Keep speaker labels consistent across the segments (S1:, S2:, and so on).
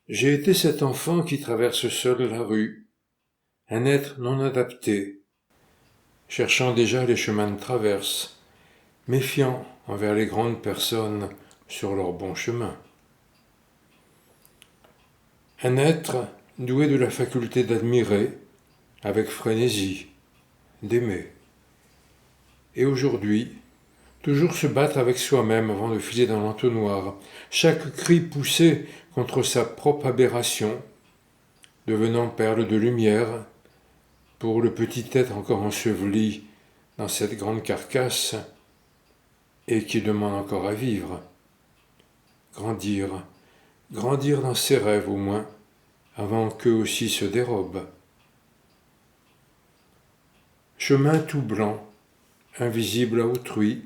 S1: J'ai été cet enfant qui traverse seul la rue, un être non adapté, cherchant déjà les chemins de traverse, méfiant envers les grandes personnes sur leur bon chemin. Un être doué de la faculté d'admirer, avec frénésie, d'aimer. Et aujourd'hui, toujours se battre avec soi-même avant de filer dans l'entonnoir, chaque cri poussé contre sa propre aberration, devenant perle de lumière pour le petit être encore enseveli dans cette grande carcasse et qui demande encore à vivre. Grandir, grandir dans ses rêves au moins, avant qu'eux aussi se dérobent. Chemin tout blanc, invisible à autrui,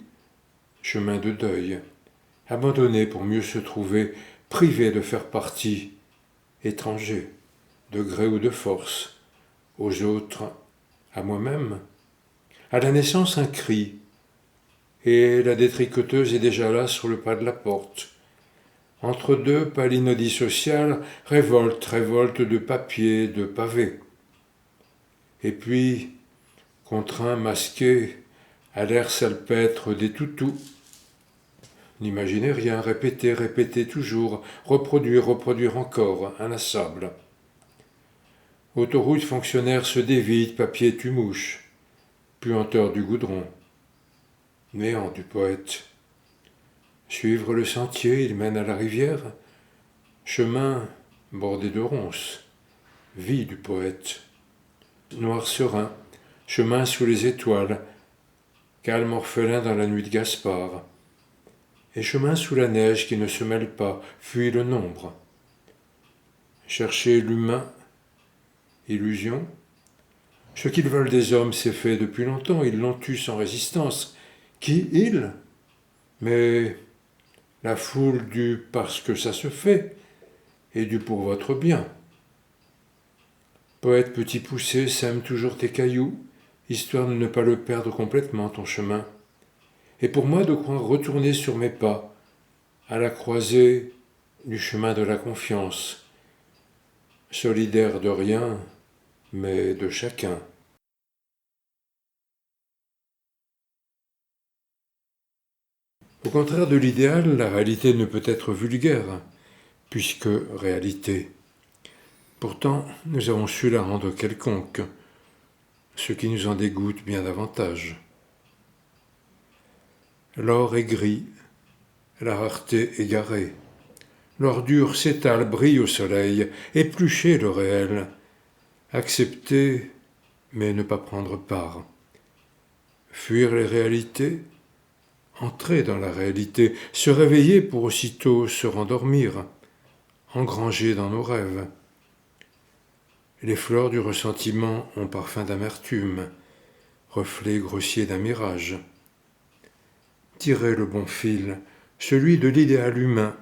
S1: chemin de deuil, abandonné pour mieux se trouver, privé de faire partie, étranger, de gré ou de force, aux autres, à moi-même. À la naissance, un cri, et la détricoteuse est déjà là sur le pas de la porte. Entre deux palinodies sociales, révolte de papier, de pavés. Et puis, contraint, masqué, à l'air salpêtre des toutous. N'imaginez rien, répéter toujours, reproduire encore, inlassable. Autoroute fonctionnaire se dévide, papier tue mouche, puanteur du goudron. Néant du poète. Suivre le sentier, il mène à la rivière. Chemin bordé de ronces. Vie du poète. Noir serein, chemin sous les étoiles. Calme orphelin dans la nuit de Gaspard. Et chemin sous la neige qui ne se mêle pas, fuit le nombre. Chercher l'humain, illusion. Ce qu'ils veulent des hommes, c'est fait depuis longtemps, ils l'ont eu sans résistance. Qui, ils? Mais la foule du parce que ça se fait, et du pour votre bien. Poète petit poussé, sème toujours tes cailloux, histoire de ne pas le perdre complètement, ton chemin. Et pour moi de croire retourner sur mes pas, à la croisée du chemin de la confiance, solidaire de rien, mais de chacun. Au contraire de l'idéal, la réalité ne peut être vulgaire, puisque réalité. Pourtant, nous avons su la rendre quelconque, ce qui nous en dégoûte bien davantage. L'or est gris, la rareté égarée. L'ordure s'étale, brille au soleil, éplucher le réel, accepter, mais ne pas prendre part. Fuir les réalités, entrer dans la réalité, se réveiller pour aussitôt se rendormir, engranger dans nos rêves. Les fleurs du ressentiment ont parfum d'amertume, reflet grossier d'un mirage. Tirer le bon fil, celui de l'idéal humain,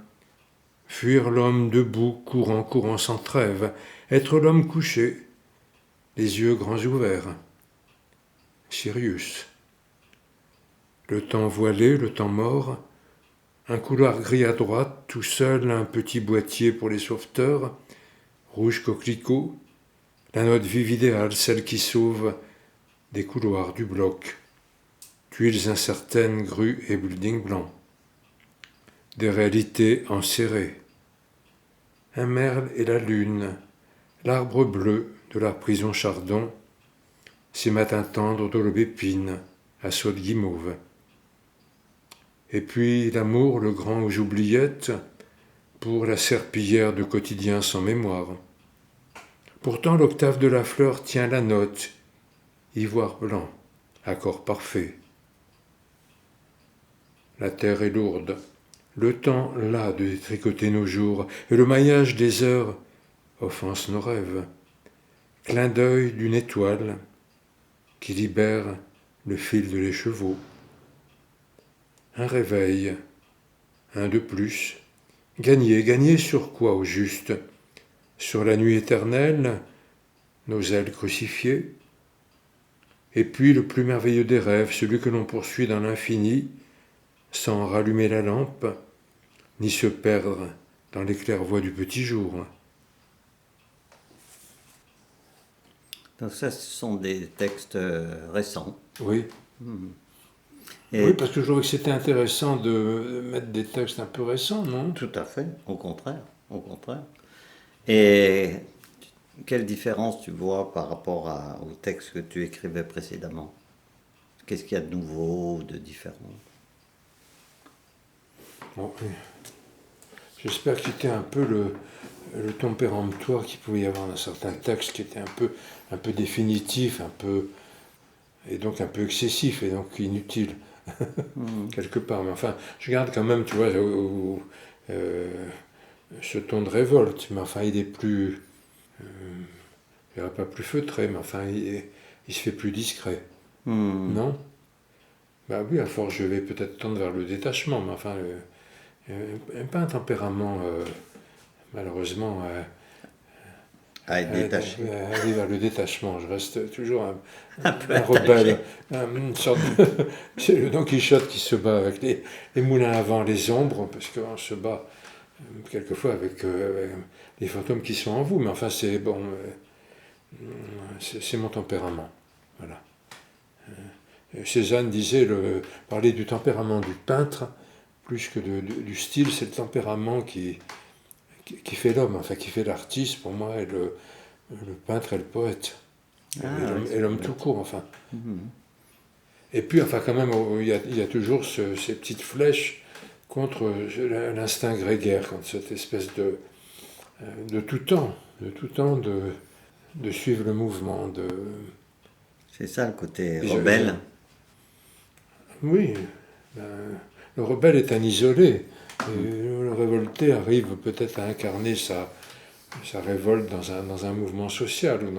S1: fuir l'homme debout, courant sans trêve, être l'homme couché, les yeux grands ouverts. Sirius. Le temps voilé, le temps mort, un couloir gris à droite, tout seul, un petit boîtier pour les sauveteurs, rouge coquelicot, la note vive idéale, celle qui sauve des couloirs du bloc, tuiles incertaines, grues et buildings blancs. Des réalités enserrées. Un merle et la lune, l'arbre bleu de la prison Chardon, ces matins tendres de l'aubépine, à saut de guimauve. Et puis l'amour, le grand aux oubliettes, pour la serpillière de quotidien sans mémoire. Pourtant l'octave de la fleur tient la note, ivoire blanc, accord parfait. La terre est lourde, le temps las de détricoter nos jours, et le maillage des heures offense nos rêves. Clin d'œil d'une étoile qui libère le fil de l'écheveau. Un réveil, un de plus. Gagner sur quoi au juste? Sur la nuit éternelle, nos ailes crucifiées? Et puis le plus merveilleux des rêves, celui que l'on poursuit dans l'infini, sans rallumer la lampe, ni se perdre dans les claires-voies du petit jour.
S2: Donc ça, ce sont des textes récents.
S1: Oui.
S2: Et
S1: Oui, parce que je trouvais que c'était intéressant de mettre des textes un peu récents, non?
S2: tout à fait, au contraire, au contraire. Et quelle différence tu vois par rapport au texte que tu écrivais précédemment? Qu'est-ce qu'il y a de nouveau, de différent?
S1: Bon, j'espère que c'était un peu le ton péremptoire qu'il pouvait y avoir dans certains textes qui était un peu définitif, et donc un peu excessif, et donc inutile, quelque part. Mais enfin, je garde quand même, tu vois, euh, ce ton de révolte, mais enfin, il est plus, je dirais pas plus feutré, mais enfin, il se fait plus discret. Non? Bah oui, à force, je vais peut-être tendre vers le détachement, mais enfin, pas un tempérament, malheureusement,
S2: À être détaché.
S1: aller vers le détachement. Je reste toujours
S2: Un peu
S1: un
S2: attaché.
S1: rebelle, une sorte de... C'est le Don Quichotte qui se bat avec les moulins à vent, les ombres, parce qu'on se bat quelquefois avec les fantômes qui sont en vous, mais enfin, c'est bon, c'est mon tempérament. Voilà. Cézanne disait, parler du tempérament du peintre, plus que du style, c'est le tempérament qui fait l'homme, enfin qui fait l'artiste pour moi, et le peintre et le poète,
S2: Ah,
S1: et l'homme tout court, enfin. Et puis, enfin, quand même, il y a toujours ces petites flèches contre l'instinct grégaire, contre cette espèce de tout temps, de suivre le mouvement,
S2: c'est ça le côté
S1: et
S2: rebelle.
S1: oui, ben, le rebelle est un isolé. Et le révolté arrive peut-être à incarner sa révolte dans un mouvement social ou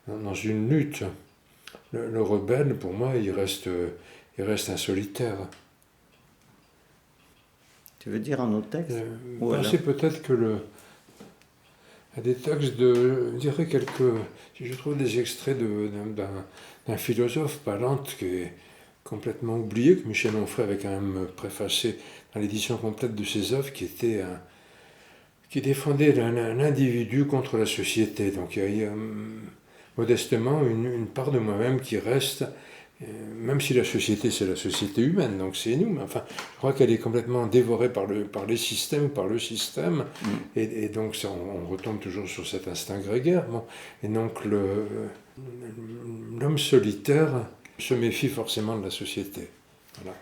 S1: dans une lutte. Le rebelle, pour moi, il reste un solitaire.
S2: Tu veux dire un autre texte? Ou alors?
S1: Pensez peut-être à des textes je dirais si je trouve des extraits d'un philosophe, Palante, qui est complètement oublié, que Michel Onfray avait quand même préfacé dans l'édition complète de ses œuvres, qui défendait l'individu contre la société. Donc il y a modestement une part de moi-même qui reste, même si la société c'est la société humaine, donc c'est nous, mais enfin je crois qu'elle est complètement dévorée par les systèmes, par le système, et donc ça, on retombe toujours sur cet instinct grégaire. Bon. Et donc l'homme solitaire se méfie forcément de la société, voilà.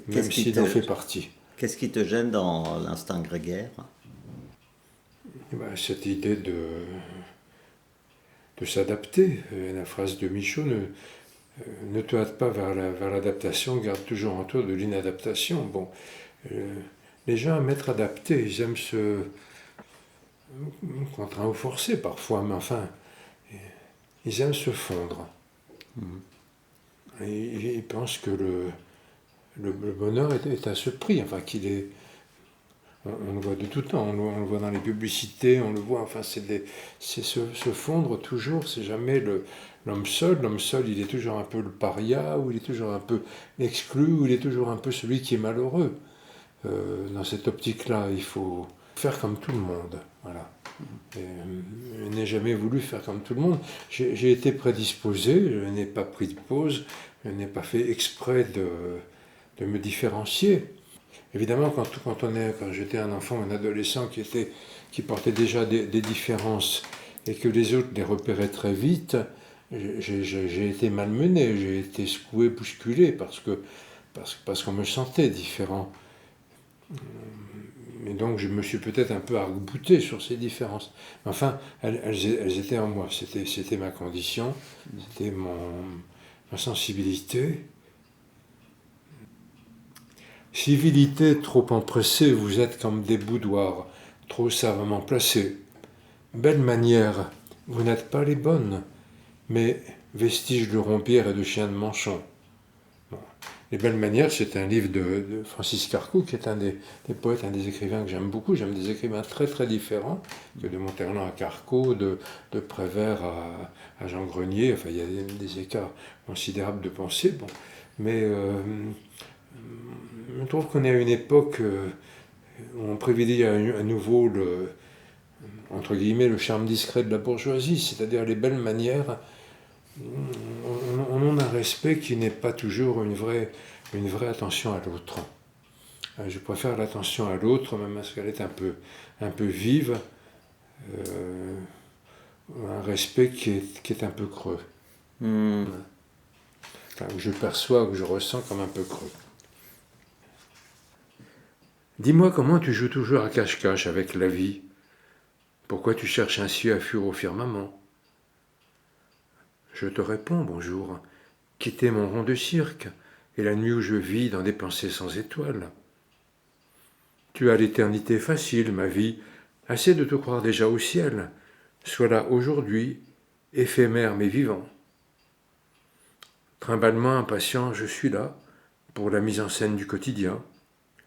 S1: Même s'il en fait partie.
S2: Qu'est-ce qui te gêne dans l'instinct grégaire?
S1: Et ben, cette idée de s'adapter. La phrase de Michaud, ne te hâte pas vers l'adaptation, garde toujours en toi de l'inadaptation. Bon, les gens aiment être adaptés, ils aiment se contraint ou forcé parfois, mais enfin, ils aiment se fondre. Et ils pensent que le bonheur est à ce prix, enfin qu'il est. On le voit de tout temps, on le voit dans les publicités, on le voit, enfin c'est se fondre toujours, c'est jamais l'homme seul. L'homme seul, il est toujours un peu le paria, ou il est toujours un peu l'exclu, ou il est toujours un peu celui qui est malheureux. Dans cette optique-là, il faut faire comme tout le monde, voilà. Je n'ai jamais voulu faire comme tout le monde. J'ai été prédisposé, je n'ai pas pris de pause, je n'ai pas fait exprès de me différencier. Évidemment, quand j'étais un enfant, un adolescent qui portait déjà des différences et que les autres les repéraient très vite, j'ai été malmené, j'ai été secoué, bousculé parce qu'on me sentait différent. Et donc je me suis peut-être un peu arc-bouté sur ces différences. Mais enfin, elles étaient en moi, c'était ma condition, c'était ma sensibilité. Civilité trop empressée, vous êtes comme des boudoirs, trop savamment placés. Belle manière, vous n'êtes pas les bonnes, mais vestiges de rompières et de chiens de manchon. Bon. Les belles manières, c'est un livre de Francis Carcou, qui est un des poètes, un des écrivains que j'aime beaucoup. J'aime des écrivains très très différents, que de Monterland à Carcot, de Prévert à Jean Grenier. Enfin, il y a des écarts considérables de pensée. Bon. Mais je trouve qu'on est à une époque où on privilégie à nouveau entre guillemets, le charme discret de la bourgeoisie, c'est-à-dire les belles manières on demande un respect qui n'est pas toujours une vraie attention à l'autre. Je préfère l'attention à l'autre, même parce qu'elle est un peu vive, un respect qui est un peu creux. Enfin, que je perçois, que je ressens comme un peu creux. Dis-moi comment tu joues toujours à cache-cache avec la vie. Pourquoi tu cherches ainsi à fuir au firmament? Je te réponds, bonjour, quitter mon rond de cirque, et la nuit où je vis dans des pensées sans étoiles. Tu as l'éternité facile, ma vie, assez de te croire déjà au ciel. Sois là aujourd'hui, éphémère mais vivant. Trimballement impatient, je suis là, pour la mise en scène du quotidien,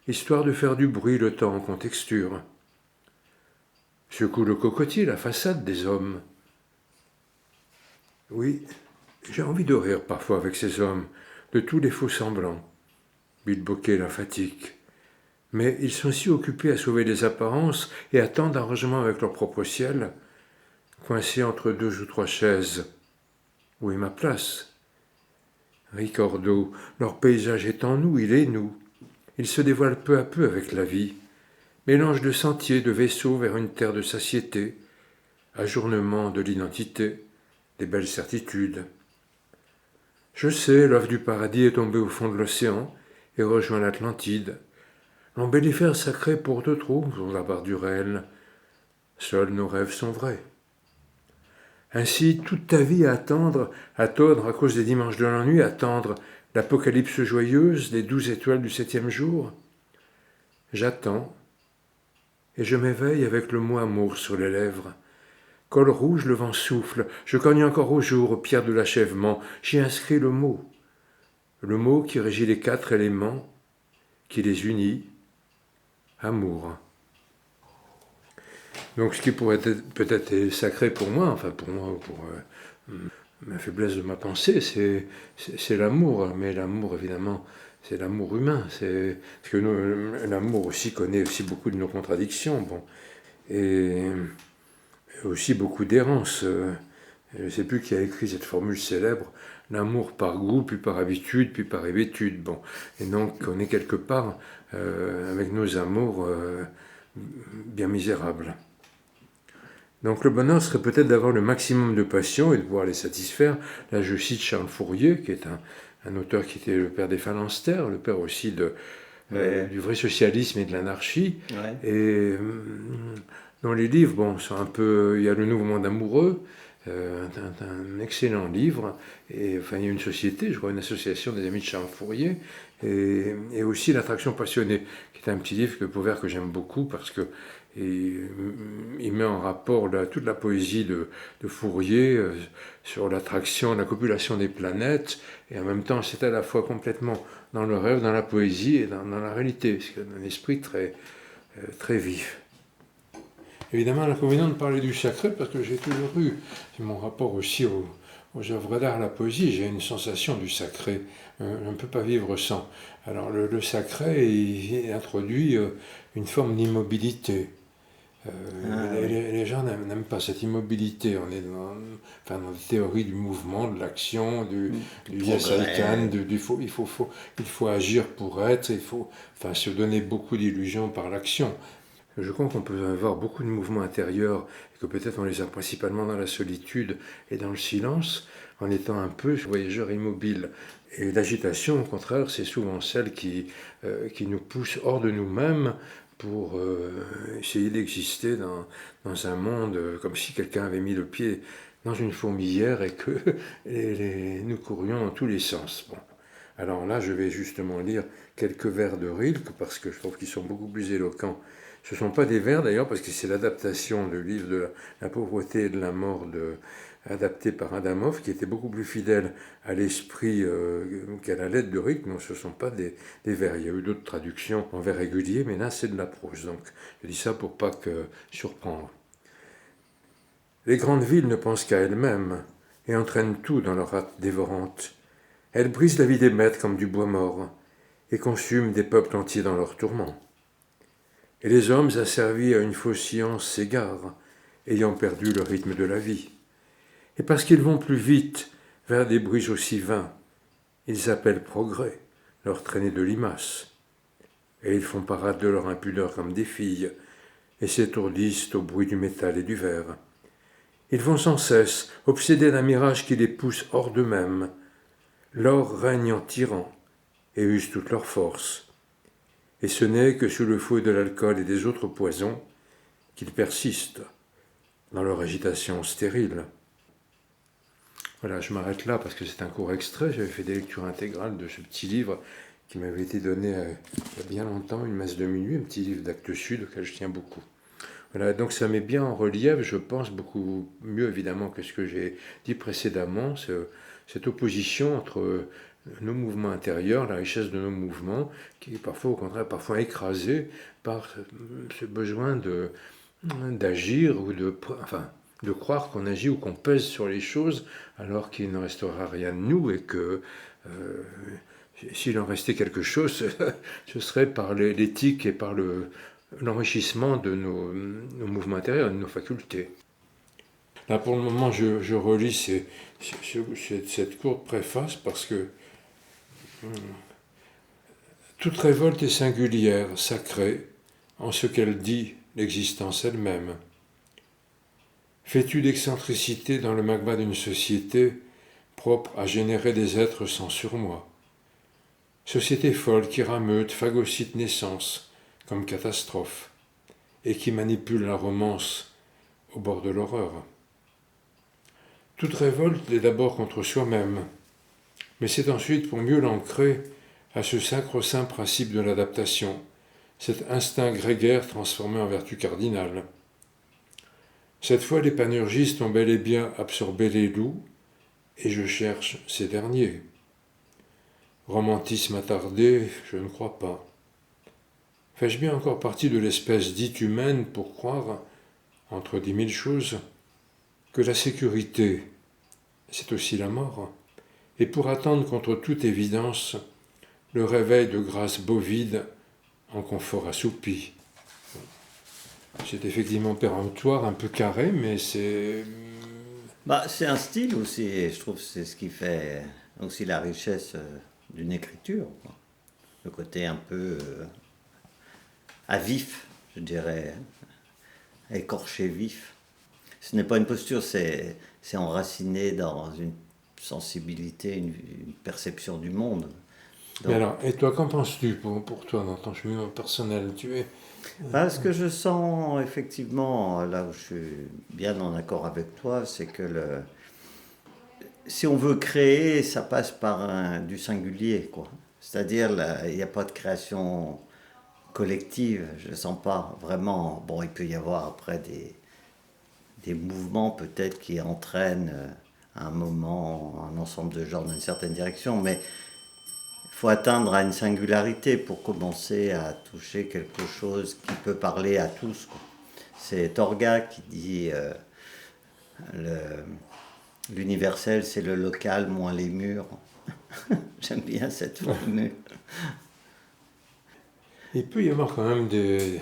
S1: histoire de faire du bruit le temps en contexture. Secoue le cocotier, la façade des hommes. Oui, j'ai envie de rire parfois avec ces hommes, de tous les faux semblants. Bilboquet la fatigue. Mais ils sont si occupés à sauver les apparences et à tant d'arrangements avec leur propre ciel, coincés entre 2 ou 3 chaises. Où est ma place? Ricordo, leur paysage est en nous, il est nous. Il se dévoile peu à peu avec la vie. Mélange de sentiers, de vaisseaux vers une terre de satiété, ajournement de l'identité, des belles certitudes. Je sais, l'œuf du paradis est tombé au fond de l'océan et rejoint l'Atlantide. L'embellifère sacré porte trop sur la barre du réel. Seuls nos rêves sont vrais. Ainsi, toute ta vie à attendre à cause des dimanches de l'ennui, attendre l'apocalypse joyeuse des 12 étoiles du 7e jour. J'attends, et je m'éveille avec le mot amour sur les lèvres. Col rouge, le vent souffle, je cogne encore au jour, pierre de l'achèvement, j'y inscris le mot qui régit les 4 éléments, qui les unit, amour. Donc ce qui pourrait être peut-être sacré pour moi, enfin pour moi, pour ma faiblesse de ma pensée, c'est l'amour, mais l'amour évidemment, c'est l'amour humain, parce que l'amour aussi connaît aussi beaucoup de nos contradictions, bon, et aussi beaucoup d'errance. Je ne sais plus qui a écrit cette formule célèbre, l'amour par goût, puis par habitude, puis par hébétude. Bon. Et donc on est quelque part avec nos amours bien misérables. Donc le bonheur serait peut-être d'avoir le maximum de passion et de pouvoir les satisfaire. Là je cite Charles Fourier, qui est un auteur qui était le père des phalanstères, le père aussi du vrai socialisme et de l'anarchie.
S2: Ouais.
S1: Et dans les livres, bon, sont un peu, il y a le Nouveau Monde amoureux, un excellent livre, et enfin il y a une société, je crois une association des amis de Charles Fourier, et aussi l'attraction passionnée, qui est un petit livre que j'aime beaucoup parce que il met en rapport toute la poésie de Fourier sur l'attraction, la copulation des planètes, et en même temps c'est à la fois complètement dans le rêve, dans la poésie et dans la réalité, c'est un esprit très vif. Évidemment, l'inconvénient de parler du sacré, parce que j'ai toujours eu, c'est mon rapport aussi aux œuvres d'art, à la poésie, j'ai une sensation du sacré, on ne peut pas vivre sans. Alors le sacré, il introduit une forme d'immobilité. Les gens n'aiment pas cette immobilité. On est dans des théories du mouvement, de l'action, du Yasaikan, il faut agir pour être, il faut se donner beaucoup d'illusions par l'action. Je crois qu'on peut avoir beaucoup de mouvements intérieurs et que peut-être on les a principalement dans la solitude et dans le silence, en étant un peu voyageur immobile. Et l'agitation, au contraire, c'est souvent celle qui nous pousse hors de nous-mêmes pour essayer d'exister dans un monde comme si quelqu'un avait mis le pied dans une fourmilière et que nous courions dans tous les sens. Bon. Alors là, je vais justement lire quelques vers de Rilke parce que je trouve qu'ils sont beaucoup plus éloquents. Ce ne sont pas des vers d'ailleurs, parce que c'est l'adaptation du livre de la pauvreté et de la mort adapté par Adamov, qui était beaucoup plus fidèle à l'esprit qu'à la lettre de Rilke. Non, ce ne sont pas des vers. Il y a eu d'autres traductions en vers réguliers, mais là c'est de la prose. Donc je dis ça pour pas surprendre. Les grandes villes ne pensent qu'à elles-mêmes et entraînent tout dans leur hâte dévorante. Elles brisent la vie des maîtres comme du bois mort et consument des peuples entiers dans leurs tourments. Et les hommes asservis à une fausse science s'égarent, ayant perdu le rythme de la vie. Et parce qu'ils vont plus vite vers des bruits aussi vains. Ils appellent progrès leur traînée de limaces, et ils font parade de leur impudeur comme des filles, et s'étourdissent au bruit du métal et du verre. Ils vont sans cesse, obsédés d'un mirage qui les pousse hors d'eux-mêmes. L'or règne en tyran, et use toute leur force. Et ce n'est que sous le fouet de l'alcool et des autres poisons qu'ils persistent dans leur agitation stérile. Voilà, je m'arrête là parce que c'est un court extrait. J'avais fait des lectures intégrales de ce petit livre qui m'avait été donné il y a bien longtemps, Une messe de minuit, un petit livre d'Actes Sud auquel je tiens beaucoup. Voilà, donc ça met bien en relief, je pense, beaucoup mieux évidemment que ce que j'ai dit précédemment, cette opposition entre nos mouvements intérieurs, la richesse de nos mouvements, qui est parfois au contraire parfois écrasée par ce besoin d'agir ou de croire qu'on agit ou qu'on pèse sur les choses alors qu'il ne restera rien de nous et que s'il en restait quelque chose, ce serait par l'éthique et par l'enrichissement de nos mouvements intérieurs, de nos facultés. Là, pour le moment, je relis cette courte préface parce que toute révolte est singulière, sacrée, en ce qu'elle dit l'existence elle-même. Fais-tu d'excentricité dans le magma d'une société propre à générer des êtres sans surmoi. Société folle qui rameute, phagocyte naissance comme catastrophe, et qui manipule la romance au bord de l'horreur. Toute révolte est d'abord contre soi-même, mais c'est ensuite pour mieux l'ancrer à ce sacro-saint principe de l'adaptation, cet instinct grégaire transformé en vertu cardinale. Cette fois, les panurgistes ont bel et bien absorbé les loups, et je cherche ces derniers. Romantisme attardé, je ne crois pas. Fais-je bien encore partie de l'espèce dite humaine pour croire, entre 10 000 choses, que la sécurité, c'est aussi la mort, et pour attendre contre toute évidence le réveil de grâce bovide en confort assoupi. C'est effectivement péremptoire, un peu carré, mais c'est...
S2: C'est un style aussi, et je trouve que c'est ce qui fait aussi la richesse d'une écriture, quoi. Le côté un peu à vif, je dirais, écorché vif. Ce n'est pas une posture, c'est enraciné dans une sensibilité, une perception du monde.
S1: Donc, mais alors, et toi, qu'en penses-tu pour toi, dans ton chemin personnel?
S2: Ce que je sens, effectivement, là où je suis bien en accord avec toi, c'est que si on veut créer, ça passe par du singulier, quoi. C'est-à-dire, il n'y a pas de création collective, je ne sens pas vraiment. Bon, il peut y avoir après des mouvements peut-être qui entraînent à un moment un ensemble de genres dans une certaine direction, mais il faut atteindre à une singularité pour commencer à toucher quelque chose qui peut parler à tous, quoi. C'est Torga qui dit l'universel, c'est le local moins les murs. J'aime bien cette formule.
S1: Il peut y avoir quand même des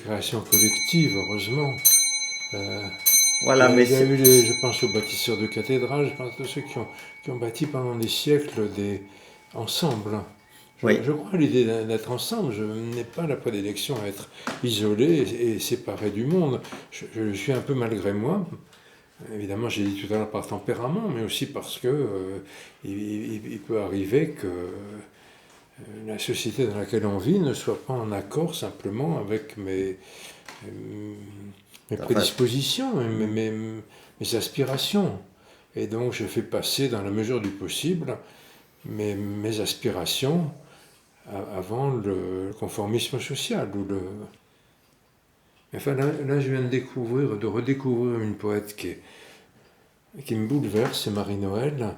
S1: créations collectives, heureusement.
S2: Voilà,
S1: il y a eu je pense aux bâtisseurs de cathédrales, je pense à tous ceux qui ont bâti pendant des siècles ensemble. Je crois à l'idée d'être ensemble. Je n'ai pas la prédilection à être isolé et séparé du monde. Je le suis un peu malgré moi. Évidemment, j'ai dit tout à l'heure par tempérament, mais aussi parce que il peut arriver que la société dans laquelle on vit ne soit pas en accord simplement avec mes prédispositions, mes aspirations. Et donc, je fais passer, dans la mesure du possible, mes aspirations avant le conformisme social. Enfin, là, je viens de redécouvrir une poète qui me bouleverse, c'est Marie-Noël.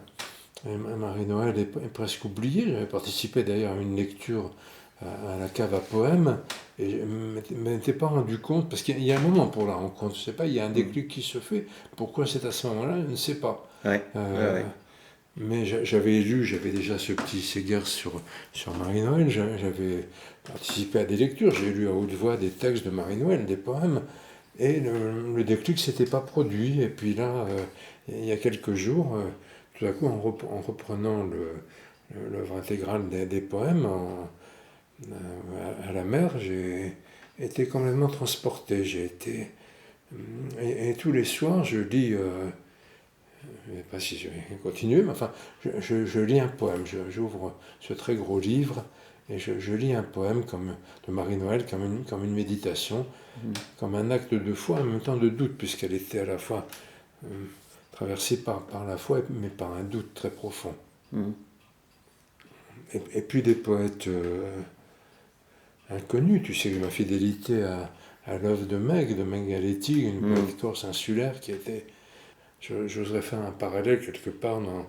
S1: Marie-Noël est presque oubliée. J'avais participé d'ailleurs à une lecture à la cave à poèmes et je ne m'étais pas rendu compte, parce qu'il y a un moment pour la rencontre, je ne sais pas, il y a un déclic qui se fait. Pourquoi c'est à ce moment-là, je ne sais pas. Mais j'avais déjà ce petit Séguer sur Marie-Noël, j'avais participé à des lectures, j'ai lu à haute voix des textes de Marie-Noël, des poèmes, et le déclic ne s'était pas produit. Et puis là, il y a quelques jours, tout à coup, en reprenant l'œuvre intégrale des poèmes à la mer, j'ai été complètement transporté. J'ai été et tous les soirs, je lis. Je ne sais pas si je vais continuer, mais enfin, je lis un poème. J'ouvre ce très gros livre et je lis un poème de Marie-Noël comme une méditation, comme un acte de foi, en même temps de doute, puisqu'elle était à la fois traversée par la foi, mais par un doute très profond.
S2: Mhm.
S1: Et puis des poètes inconnus, tu sais, ma fidélité à l'œuvre de Meg Galetti, une poète corse insulaire qui était. J'oserais faire un parallèle quelque part dans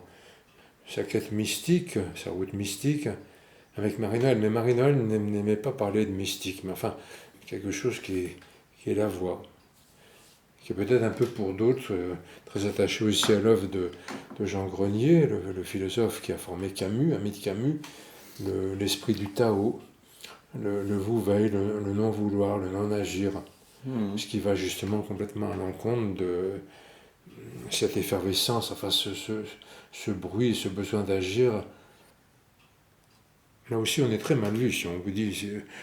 S1: sa quête mystique, sa route mystique, avec Marie-Noël. Mais Marie-Noël n'aimait pas parler de mystique, mais enfin, quelque chose qui est la voix, qui est peut-être un peu pour d'autres, très attaché aussi à l'œuvre de Jean Grenier, le philosophe qui a formé Camus, ami de Camus, l'esprit du Tao, le vous-veille, le non-vouloir, le non-agir, ce qui va justement complètement à l'encontre de cette effervescence, enfin ce bruit, ce besoin d'agir. Là aussi, on est très mal vu. Si on vous dit,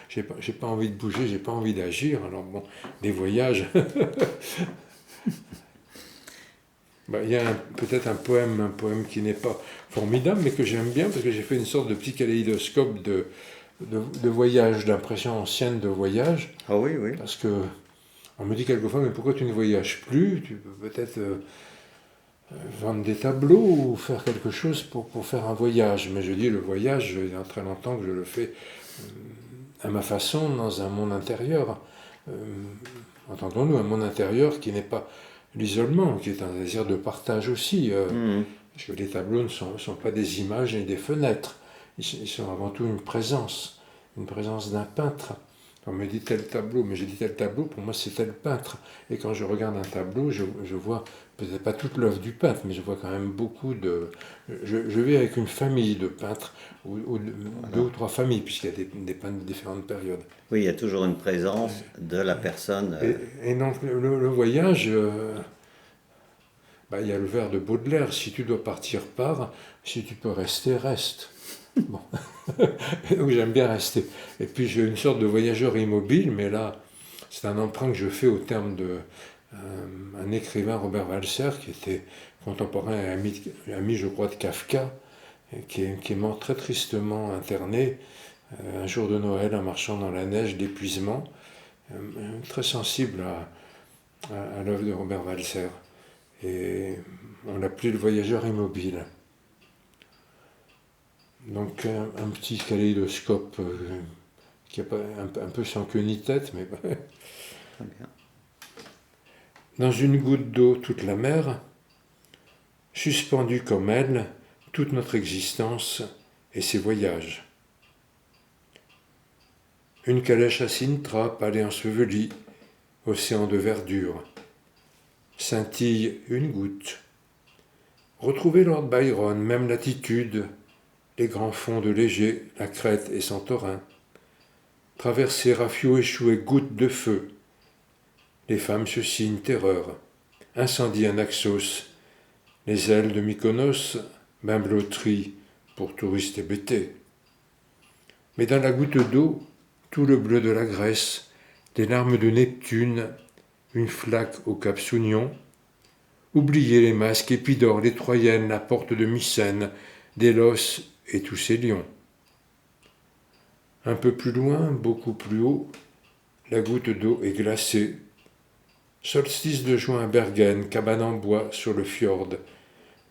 S1: j'ai pas envie de bouger, j'ai pas envie d'agir, alors bon, des voyages. Il y a peut-être un poème qui n'est pas formidable, mais que j'aime bien, parce que j'ai fait une sorte de petit kaléidoscope de voyage, d'impressions anciennes de voyage.
S2: Ah oui, oui.
S1: Parce que on me dit quelquefois, mais pourquoi tu ne voyages plus? Tu peux peut-être vendre des tableaux ou faire quelque chose pour faire un voyage. Mais je dis, le voyage, il y a très longtemps que je le fais à ma façon, dans un monde intérieur. Entendons-nous, un monde intérieur qui n'est pas l'isolement, qui est un désir de partage aussi. Parce que les tableaux ne sont pas des images ni des fenêtres. Ils sont avant tout une présence d'un peintre. On me dit tel tableau, mais j'ai dit tel tableau, pour moi c'est tel peintre. Et quand je regarde un tableau, je vois peut-être pas toute l'œuvre du peintre, mais je vois quand même beaucoup de. Je vis avec une famille de peintres, ou deux ou trois familles, puisqu'il y a des peintres de différentes périodes.
S2: Oui, il y a toujours une présence de la personne.
S1: Et donc le voyage, il y a le vers de Baudelaire, si tu dois partir, pars, si tu peux rester, reste. Bon. Donc j'aime bien rester. Et puis j'ai une sorte de voyageur immobile, mais là, c'est un emprunt que je fais au terme de un écrivain, Robert Walser, qui était contemporain et ami, je crois, de Kafka, et qui est mort très tristement interné un jour de Noël en marchant dans la neige d'épuisement, très sensible à l'œuvre de Robert Walser. Et on l'appelait le voyageur immobile. Donc un petit kaléidoscope qui est un peu sans queue ni tête, mais
S2: Très bien.
S1: dans une goutte d'eau toute la mer, suspendue comme elle, toute notre existence et ses voyages. Une calèche à Sintra, palais enseveli, océan de verdure. Scintille une goutte. Retrouver Lord Byron, même latitude, les grands fonds de Léger, la Crète et Santorin. Traverser Raffio échoué, goutte de feu. Les femmes se signent terreur. Incendie à Naxos. Les ailes de Mykonos, bimbloterie pour touristes hébétés. Mais dans la goutte d'eau, tout le bleu de la Grèce, des larmes de Neptune, une flaque au cap Sounion. Oubliez les masques, Épidore, les Troyennes, la porte de Mycène, Délos et tous ces lions. Un peu plus loin, beaucoup plus haut, la goutte d'eau est glacée. Solstice de juin à Bergen, cabane en bois sur le fjord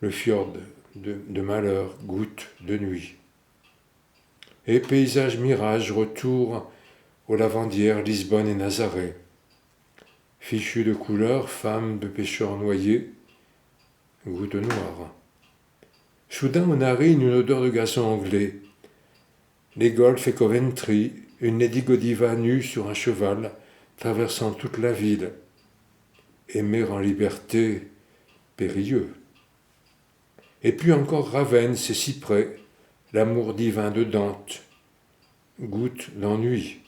S1: de malheur, goutte de nuit. Et paysage mirage, retour aux lavandières, Lisbonne et Nazareth. Fichu de couleur, femme de pêcheurs noyés, goutte noire. Soudain aux narines une odeur de gazon anglais. Les golfs et Coventry, une Lady Godiva nue sur un cheval, traversant toute la ville. Aimer en liberté, périlleux. Et puis encore Ravenne, ses cyprès, l'amour divin de Dante, goutte d'ennui.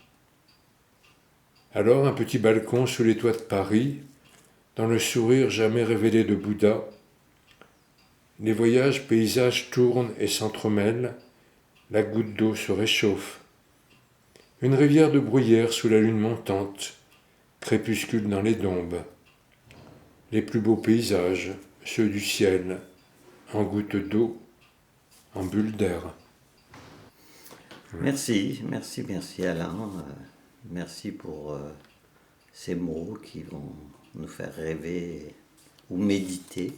S1: Alors un petit balcon sous les toits de Paris, dans le sourire jamais révélé de Bouddha, Les voyages, paysages tournent et s'entremêlent, la goutte d'eau se réchauffe. Une rivière de bruyère sous la lune montante, crépuscule dans les dombes. Les plus beaux paysages, ceux du ciel, en gouttes d'eau, en bulles d'air.
S2: Merci, merci, merci Alain. Merci pour ces mots qui vont nous faire rêver ou méditer.